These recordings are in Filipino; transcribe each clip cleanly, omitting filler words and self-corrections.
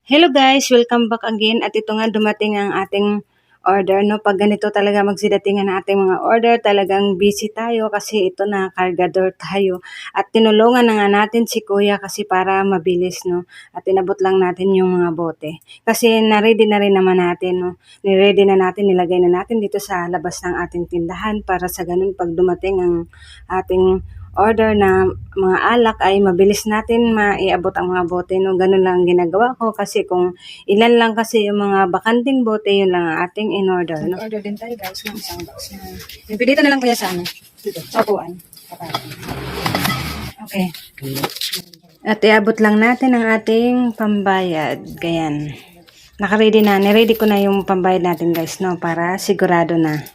Hello guys, welcome back again at ito nga dumating ang ating order, no. Pag ganito talaga magsidatingan ang ating mga order, talagang busy tayo kasi ito na kargador tayo. At tinulungan na nga natin si Kuya kasi para mabilis, no. At inabot lang natin yung mga bote. Kasi na-ready na rin naman natin, no. Ni-ready na natin, nilagay na natin dito sa labas ng ating tindahan para sa ganun pag dumating ang ating order na mga alak ay mabilis natin maiabot ang mga bote, no. Ganun lang ang ginagawa ko kasi kung ilan lang kasi yung mga bakanting bote, yun lang ang ating in-order, no. Order din tayo guys ng isang box na. Dito na lang kaya sa ano? Dito, sa upuan. Okay. At iabot lang natin ang ating pambayad. Ganyan. Naka-ready na. Niready ko na yung pambayad natin guys, no. Para sigurado na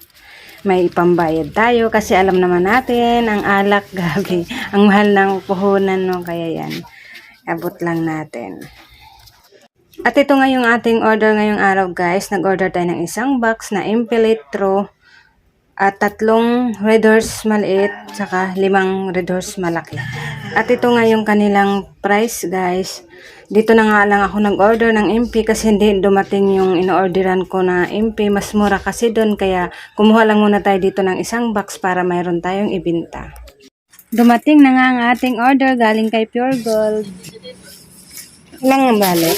may ipambayad tayo kasi alam naman natin ang alak, gabi, ang mahal ng puhunan, no. Kaya yan, abot lang natin. At ito nga yung ating order ngayong araw guys. Nag-order tayo ng isang box na MP litro at 3 Red Horse maliit saka 5 Red Horse malaki. At ito nga yung kanilang price guys. Dito na nga lang ako nag-order ng MP kasi hindi dumating yung in-orderan ko na MP. Mas mura kasi doon kaya kumuha lang muna tayo dito ng isang box para mayroon tayong ibinta. Dumating na nga ang ating order galing kay Pure Gold. Lang ang bali.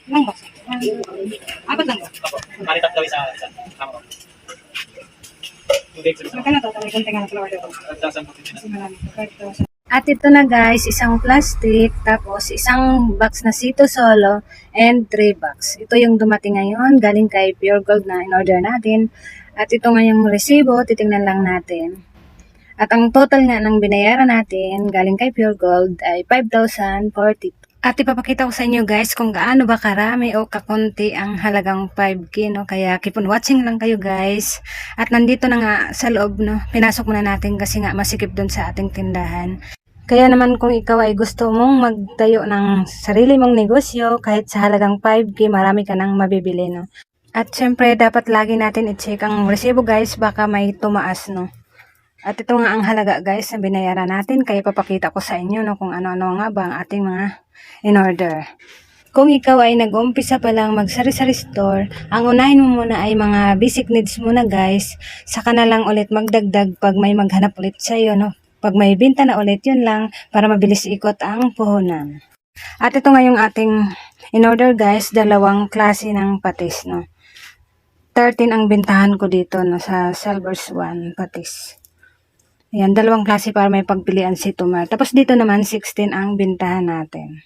Lang ba? Apat lang ba? Maritak daw isa. Tama. Magkano to? Talagang konti nga na flower dito. Nagdasan po. At ito na guys, isang plastic, tapos isang box na Sito Solo, and 3 box. Ito yung dumating ngayon, galing kay Pure Gold na in-order natin. At ito nga yung resibo, titingnan lang natin. At ang total nga ng binayaran natin, galing kay Pure Gold, ay 5,042. At ipapakita ko sa inyo guys kung gaano ba karami o kakunti ang halagang 5K, no? Kaya keep on watching lang kayo guys. At nandito na nga sa loob, no? Pinasok muna natin kasi nga masikip doon sa ating tindahan. Kaya naman kung ikaw ay gusto mong magtayo ng sarili mong negosyo, kahit sa halagang 5K, marami ka nang mabibili, no? At syempre, dapat lagi natin i-check ang resibo guys, baka may tumaas, no? At ito nga ang halaga guys na binayaran natin, kaya papakita ko sa inyo, no, kung ano-ano nga ba ang ating mga in-order. Kung ikaw ay nag-umpisa pa lang mag-sari-sari store, ang unahin mo muna ay mga basic needs muna guys, saka na lang ulit magdagdag pag may maghanap ulit sa'yo, no? Pag may binta na ulit, yun lang, para mabilis ikot ang puhunan. At ito nga yung ating in-order guys, dalawang klase ng patis, no? 13 ang bintahan ko dito, no, sa Silver's 1 patis. Ayan, dalawang klase para may pagpilian si Tumar. Tapos dito naman, 16 ang bintahan natin.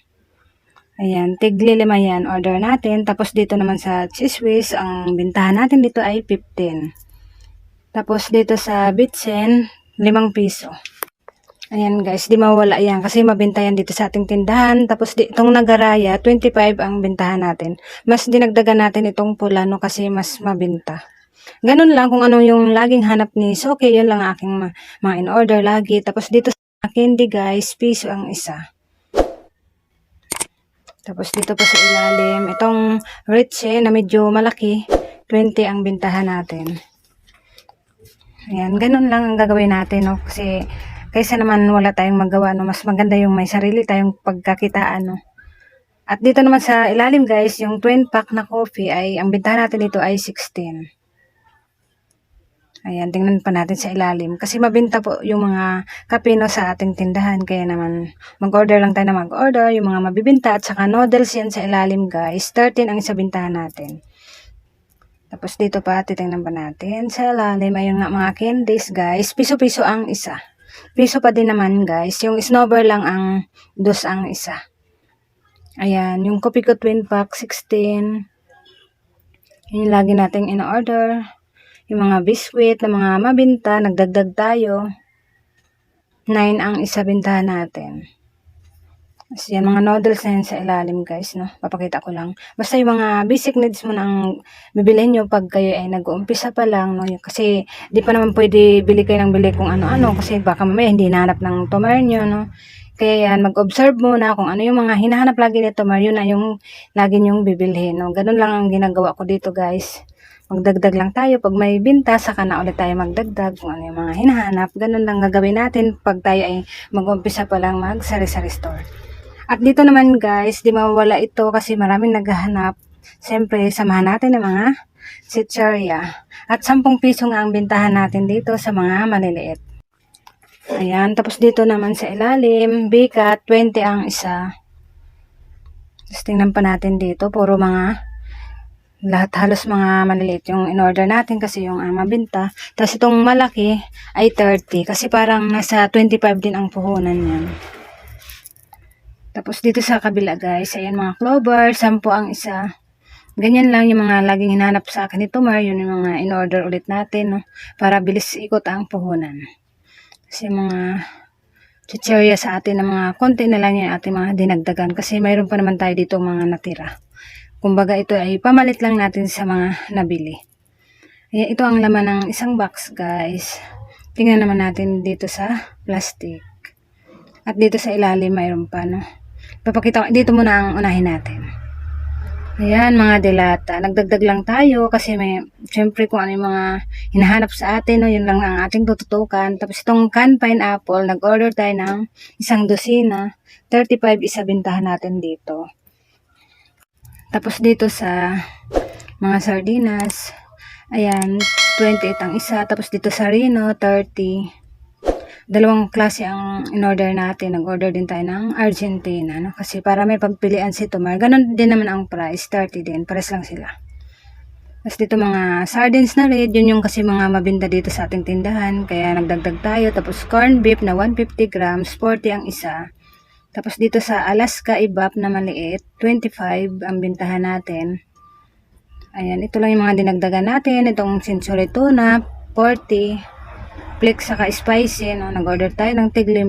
Ayan, tigli 5 yan, order natin. Tapos dito naman sa Cheese Whiz, ang bintahan natin dito ay 15. Tapos dito sa Bitsen, 5 piso. Ayan guys, di mawala yan kasi mabenta yan dito sa ating tindahan. Tapos itong Nagaraya, 25 ang bintahan natin. Mas dinagdagan natin itong pula, no, kasi mas mabenta. Ganun lang kung ano yung laging hanap ni Soke, yun lang aking mga in-order lagi. Tapos dito sa candy guys, piso ang isa. Tapos dito pa sa ilalim, itong Ritze na medyo malaki, 20 ang bintahan natin. Ayan, ganun lang ang gagawin natin, no? Kasi kaysa naman wala tayong magawa, no? Mas maganda yung may sarili tayong pagkakitaan, no? At dito naman sa ilalim guys, yung twin pack na coffee ay, ang bintahan natin dito ay 16. Ayan, tingnan pa natin sa ilalim. Kasi mabenta po yung mga kapino sa ating tindahan. Kaya naman, mag-order lang tayo na mag-order. Yung mga mabibinta at saka noodles yan sa ilalim guys. 13 ang isa bintahan natin. Tapos dito pa, titingnan pa natin. Sa ilalim, ayun nga mga candies guys. Piso-piso ang isa. Piso pa din naman guys. Yung snowball lang ang dos ang isa. Ayan, yung Coffee ko twin pack, 16. Yun lagi nating in-order. Yung mga biscuit na mga mabinta, nagdagdag tayo. 9 ang isa bintahan natin. Kasi yan, mga noodles na yan sa ilalim guys, no? Papakita ko lang. Basta yung mga basic needs mo nang bibilhin nyo pag kayo ay nag-uumpisa pa lang, no? Kasi di pa naman pwede bili kayo ng bili kung ano-ano. Kasi baka mamaya hindi nahanap ng tumer nyo, no? Kaya yan, mag-observe muna kung ano yung mga hinahanap lagi nito, yun na yung lagi nyong bibilhin. No? Ganun lang ang ginagawa ko dito guys. Magdagdag lang tayo. Pag may binta, saka na ulit tayo magdagdag kung ano yung mga hinahanap. Ganun lang gagawin natin pag tayo ay mag-umpisa pa lang mag-sari-sari store. At dito naman guys, di mawala ito kasi maraming naghahanap. Siyempre, samahan natin ng mga chichirya. At 10 piso nga ang bintahan natin dito sa mga maliliit. Ayan, tapos dito naman sa ilalim, bikat, 20 ang isa. Tapos tingnan pa natin dito, puro mga, lahat halos mga maliliit yung in-order natin kasi yung mabinta. Tapos itong malaki ay 30 kasi parang nasa 25 din ang puhunan yan. Tapos dito sa kabila guys, ayan mga clover, 10 ang isa. Ganyan lang yung mga laging hinanap sa akin nito, yun yung mga in-order ulit natin, no? Para bilis ikot ang puhunan. Kasi mga chichirya sa atin na mga konti na lang yung ating mga dinagdagan kasi mayroon pa naman tayo dito mga natira. Kumbaga ito ay pamalit lang natin sa mga nabili. Ayan, ito ang laman ng isang box guys. Tingnan naman natin dito sa plastic. At dito sa ilalim mayroon pa, no? Papakita ko, dito muna ang unahin natin. Ayan, mga delata. Nagdagdag lang tayo kasi may, syempre kung ano yung mga hinahanap sa atin, no, yun lang ang ating tututukan. Tapos itong canned pineapple, nag-order tayo ng 1 dosina. 35 isa bintahan natin dito. Tapos dito sa mga sardinas, ayan, 28 ang isa. Tapos dito sa Rino, 30. Dalawang klase ang in-order natin. Nag-order din tayo ng Argentina, no? Kasi para may pagpilian si Tomar. Ganon din naman ang price. 30 din. Pares lang sila. Tapos dito mga sardines na red. Yun yung kasi mga mabinta dito sa ating tindahan. Kaya nagdagdag tayo. Tapos corned beef na 150 grams. 40 ang isa. Tapos dito sa Alaska Ibap na maliit. 25 ang bintahan natin. Ayan. Ito lang yung mga dinagdagan natin. Itong century tuna. 40. Flex saka spicy, no? Nag-order tayo ng tig-5.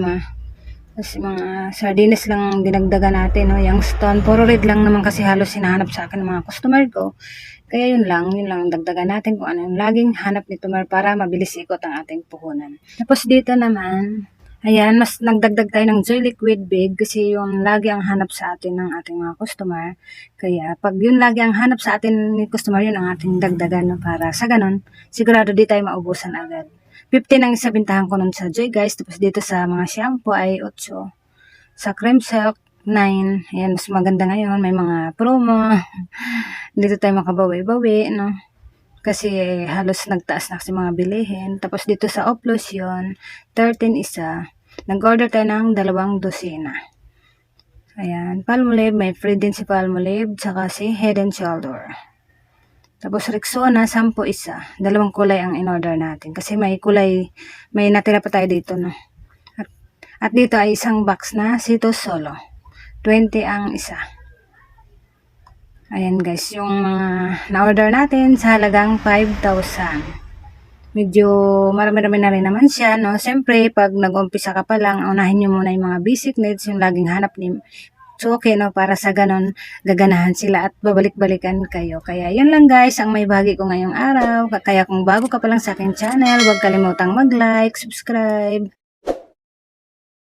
Tapos mga sardines lang dinagdagan natin, no? Yung stone, puro red lang naman kasi halos hinahanap sa akin ng mga customer ko. Kaya yun lang dagdagan natin kung ano yung laging hanap ni Tomar para mabilis ikot ang ating puhunan. Tapos dito naman, ayan, mas nagdagdag tayo ng Joy Liquid Big kasi yung lagi ang hanap sa atin ng ating mga customer. Kaya pag yun lagi ang hanap sa atin ni customer, yun ang ating dagdagan, no? Para sa ganun, sigurado di tayo maubusan agad. 15 ang isa bintahan ko nun sa Joy guys. Tapos dito sa mga shampoo ay 8. Sa cream silk 9. Ayan, mas maganda ngayon. May mga promo. Dito tayo makabawi-bawi, no? Kasi halos nagtaas na kasi mga bilihin. Tapos dito sa Oplosion 13 isa. Nag-order tayo ng 2 dosina. Ayan, Palmolive. May free din si Palmolive. Tsaka si Head and Shoulder. Tapos Rexona, 10 isa. 2 kulay ang in-order natin. Kasi may kulay, may natira pa tayo dito, no? At dito ay isang box na Citos Solo. 20 ang isa. Ayan guys, yung mga na-order natin sa halagang 5,000. Medyo marami-rami na rin naman siya, no? Siyempre, pag nag-umpisa ka pa lang, unahin nyo muna yung mga basic needs, yung laging hanap ni So, okay, no? Para sa ganon, gaganahan sila at babalik-balikan kayo. Kaya, yun lang guys, ang may bahagi ko ngayong araw. Kaya kung bago ka pa lang sa akin channel, huwag kalimutang mag-like, subscribe.